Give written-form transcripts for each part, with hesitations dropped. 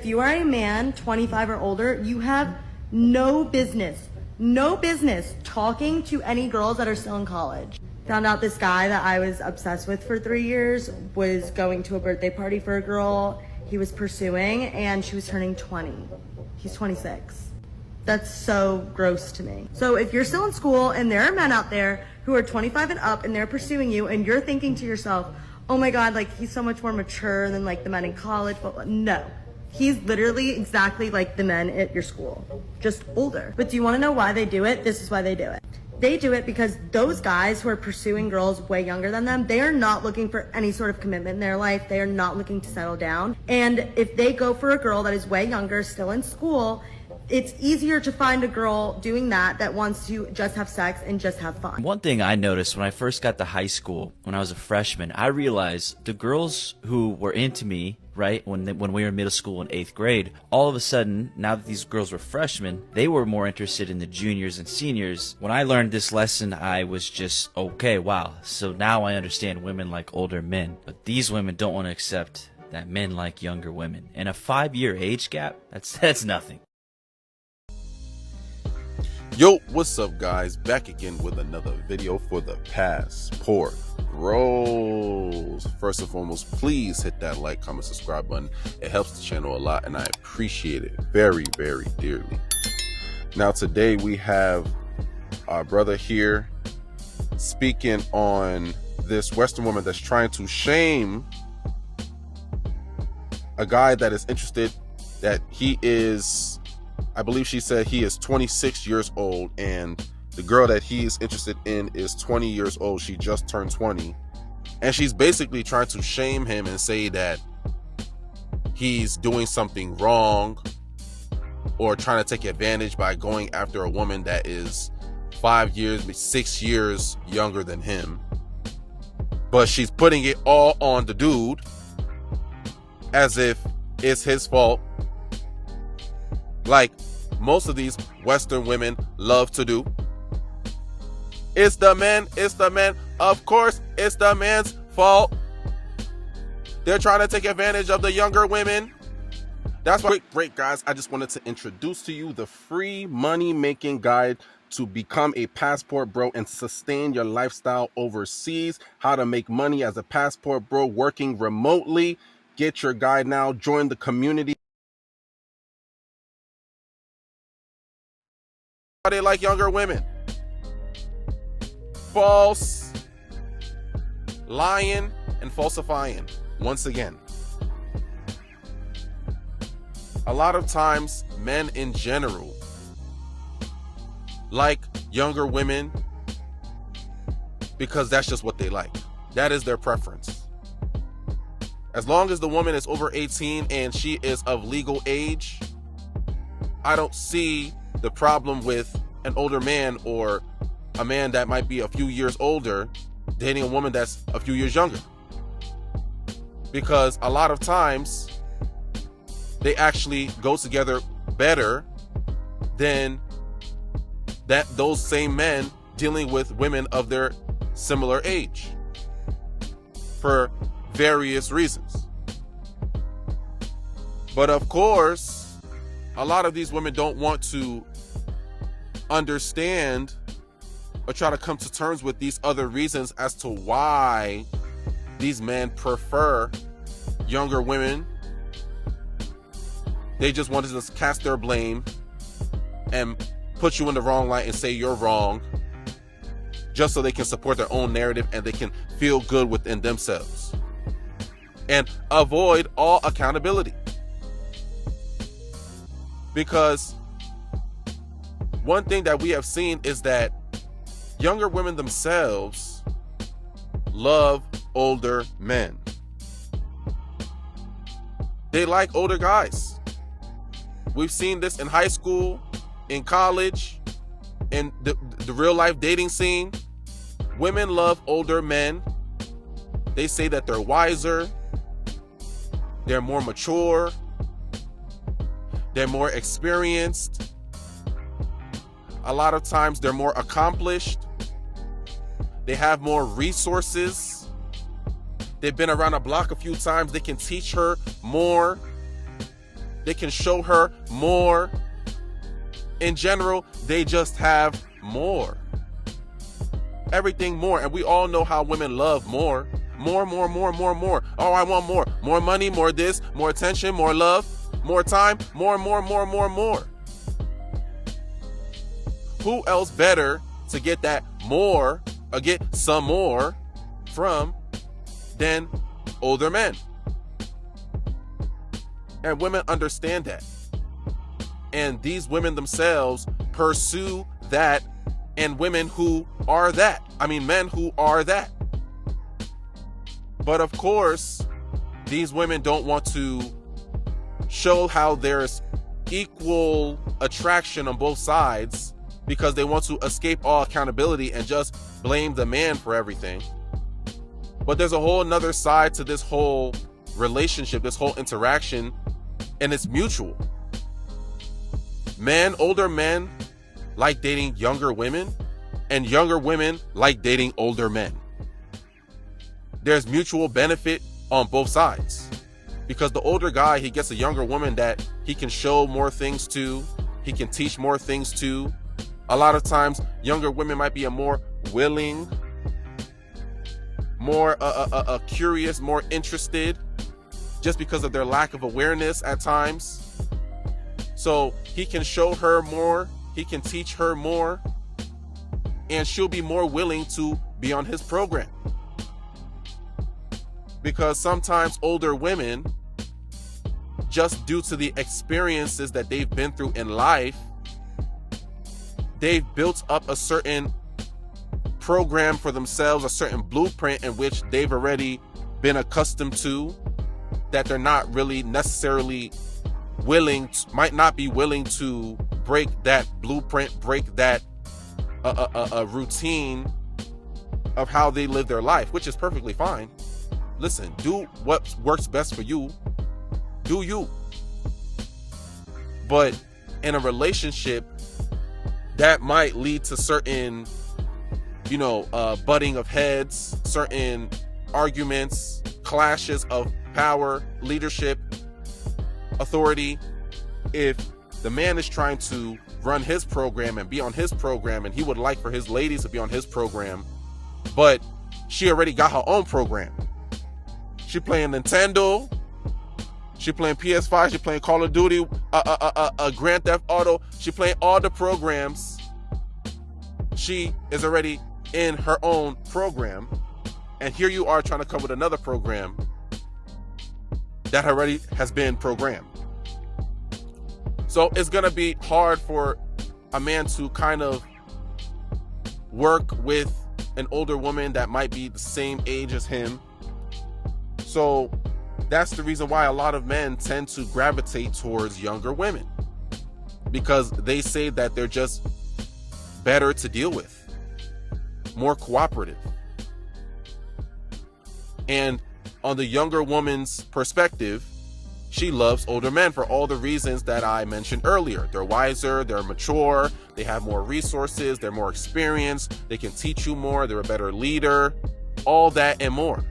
If you are a man 25 or older, you have no business talking to any girls that are still in college. Found out this guy that I was obsessed with for 3 years was going to a birthday party for a girl he was pursuing, and she was turning 20. He's 26. That's so gross to me. So if you're still in school and there are men out there who are 25 and up and they're pursuing you and you're thinking to yourself, oh my God, like he's so much more mature than like the men in college, blah, blah. No. He's literally exactly like the men at your school, just older. But do you want to know why they do it? This is why they do it. They do it because those guys who are pursuing girls way younger than them, they are not looking for any sort of commitment in their life. They are not looking to settle down. And if they go for a girl that is way younger, still in school, it's easier to find a girl doing that wants to just have sex and just have fun. One thing I noticed when I first got to high school, when I was a freshman, I realized the girls who were into me, right, when we were in middle school and 8th grade, all of a sudden, now that these girls were freshmen, they were more interested in the juniors and seniors. When I learned this lesson, I was just, okay, wow, so now I understand women like older men. But these women don't want to accept that men like younger women. And a 5-year age gap, that's nothing. Yo, what's up guys? Back again with another video for the Passport Bros. First and foremost, please hit that like, comment, subscribe button. It helps the channel a lot and I appreciate it very, very dearly. Now today we have our brother here speaking on this Western woman that's trying to shame a guy that is interested, that he is, I believe she said he is 26 years old, and the girl that he is interested in is 20 years old. She just turned 20. And she's basically trying to shame him and say that he's doing something wrong or trying to take advantage by going after a woman that is 5 years, 6 years younger than him. But she's putting it all on the dude as if it's his fault, like most of these Western women love to do. It's the men, of course it's the man's fault. They're trying to take advantage of the younger women. That's why, great guys, I just wanted to introduce to you the free money making guide to become a passport bro and sustain your lifestyle overseas. How to make money as a passport bro working remotely. Get your guide now, join the community. They like younger women. False, lying, and falsifying. Once again, a lot of times men in general like younger women because that's just what they like. That is their preference. As long as the woman is over 18 and she is of legal age, I don't see the problem with an older man or a man that might be a few years older dating a woman that's a few years younger. Because a lot of times they actually go together better than those same men dealing with women of their similar age for various reasons. But of course, a lot of these women don't want to understand or try to come to terms with these other reasons as to why these men prefer younger women. They just want to just cast their blame and put you in the wrong light and say you're wrong, just so they can support their own narrative and they can feel good within themselves and avoid all accountability. Because one thing that we have seen is that younger women themselves love older men. They like older guys. We've seen this in high school, in college, in the real life dating scene. Women love older men. They say that they're wiser, they're more mature, they're more experienced. A lot of times they're more accomplished. They have more resources. They've been around the block a few times. They can teach her more. They can show her more. In general, they just have more. Everything more. And we all know how women love more. More. Oh, I want more. More money, more this, more attention, more love, more time, more. Who else better to get that more, or get some more from than older men? And women understand that. And these women themselves pursue that, and women who are that. I mean, men who are that. But of course, these women don't want to show how there's equal attraction on both sides, because they want to escape all accountability and just blame the man for everything. But there's a whole nother side to this whole relationship, this whole interaction, and it's mutual. Older men like dating younger women, and younger women like dating older men. There's mutual benefit on both sides, because the older guy, he gets a younger woman that he can show more things to, he can teach more things to. A lot of times, younger women might be a more willing, more curious, more interested, just because of their lack of awareness at times. So he can show her more, he can teach her more, and she'll be more willing to be on his program. Because sometimes older women, just due to the experiences that they've been through in life, they've built up a certain program for themselves, a certain blueprint in which they've already been accustomed to, that they're not really necessarily might not be willing to break that blueprint, break that a routine of how they live their life, which is perfectly fine. Listen, do what works best for you. Do you. But in a relationship, that might lead to certain, butting of heads, certain arguments, clashes of power, leadership, authority. If the man is trying to run his program and be on his program, and he would like for his ladies to be on his program, but she already got her own program. She playing Nintendo, she playing PS5, she playing Call of Duty, Grand Theft Auto, she playing all the programs. She is already in her own program, and here you are trying to come with another program that already has been programmed. So it's gonna be hard for a man to kind of work with an older woman that might be the same age as him. So that's the reason why a lot of men tend to gravitate towards younger women, because they say that they're just better to deal with, more cooperative. And on the younger woman's perspective, she loves older men for all the reasons that I mentioned earlier. They're wiser, they're mature, they have more resources, they're more experienced, they can teach you more, they're a better leader, all that and more.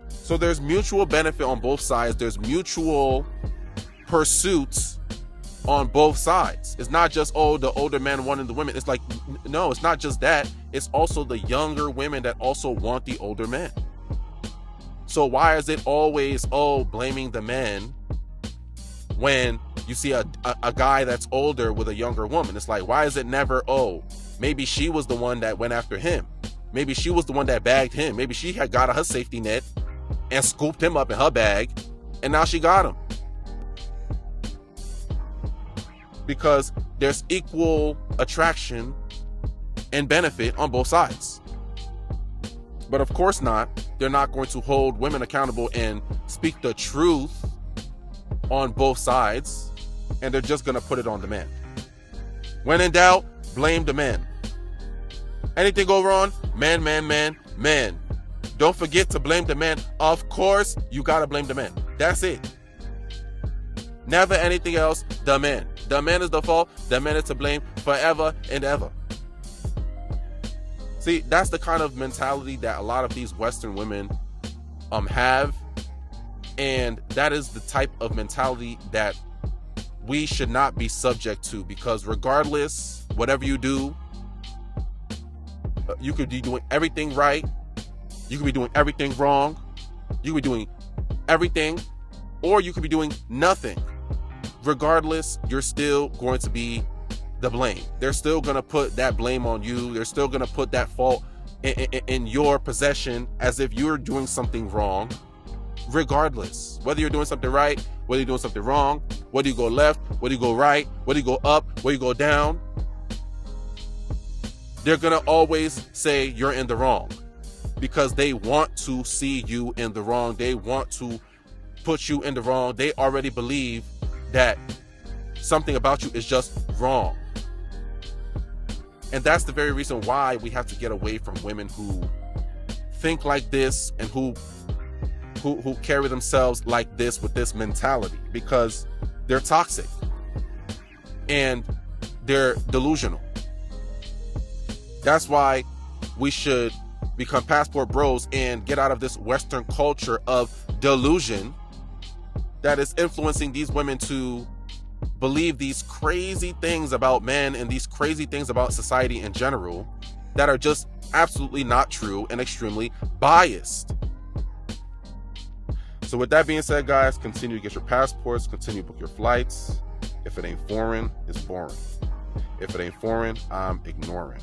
So there's mutual benefit on both sides. There's mutual pursuits on both sides. It's not just, the older men wanting the women. It's like, no, it's not just that. It's also the younger women that also want the older men. So why is it always, blaming the men when you see a guy that's older with a younger woman? It's like, why is it never, maybe she was the one that went after him. Maybe she was the one that bagged him. Maybe she had got her safety net and scooped him up in her bag, and now she got him. Because there's equal attraction and benefit on both sides. But of course not. They're not going to hold women accountable and speak the truth on both sides, and they're just going to put it on the man. When in doubt, blame the man. Anything go wrong? Man. Don't forget to blame the man. Of course, you got to blame the man. That's it. Never anything else. The man. The man is the fault. The man is to blame forever and ever. See, that's the kind of mentality that a lot of these Western women have. And that is the type of mentality that we should not be subject to, because regardless, whatever you do, you could be doing everything right, you could be doing everything wrong, you could be doing everything, or you could be doing nothing. Regardless, you're still going to be the blame. They're still going to put that blame on you. They're still going to put that fault in your possession as if you're doing something wrong. Regardless, whether you're doing something right, whether you're doing something wrong, whether you go left, whether you go right, whether you go up, whether you go down, they're going to always say you're in the wrong, because they want to see you in the wrong. They want to put you in the wrong. They already believe that something about you is just wrong. And that's the very reason why we have to get away from women who think like this and who carry themselves like this, with this mentality, because they're toxic and they're delusional. That's why we should become passport bros and get out of this Western culture of delusion that is influencing these women to believe these crazy things about men and these crazy things about society in general that are just absolutely not true and extremely biased. So with that being said, guys, continue to get your passports, continue to book your flights. If it ain't foreign, it's boring. If it ain't foreign, I'm ignoring.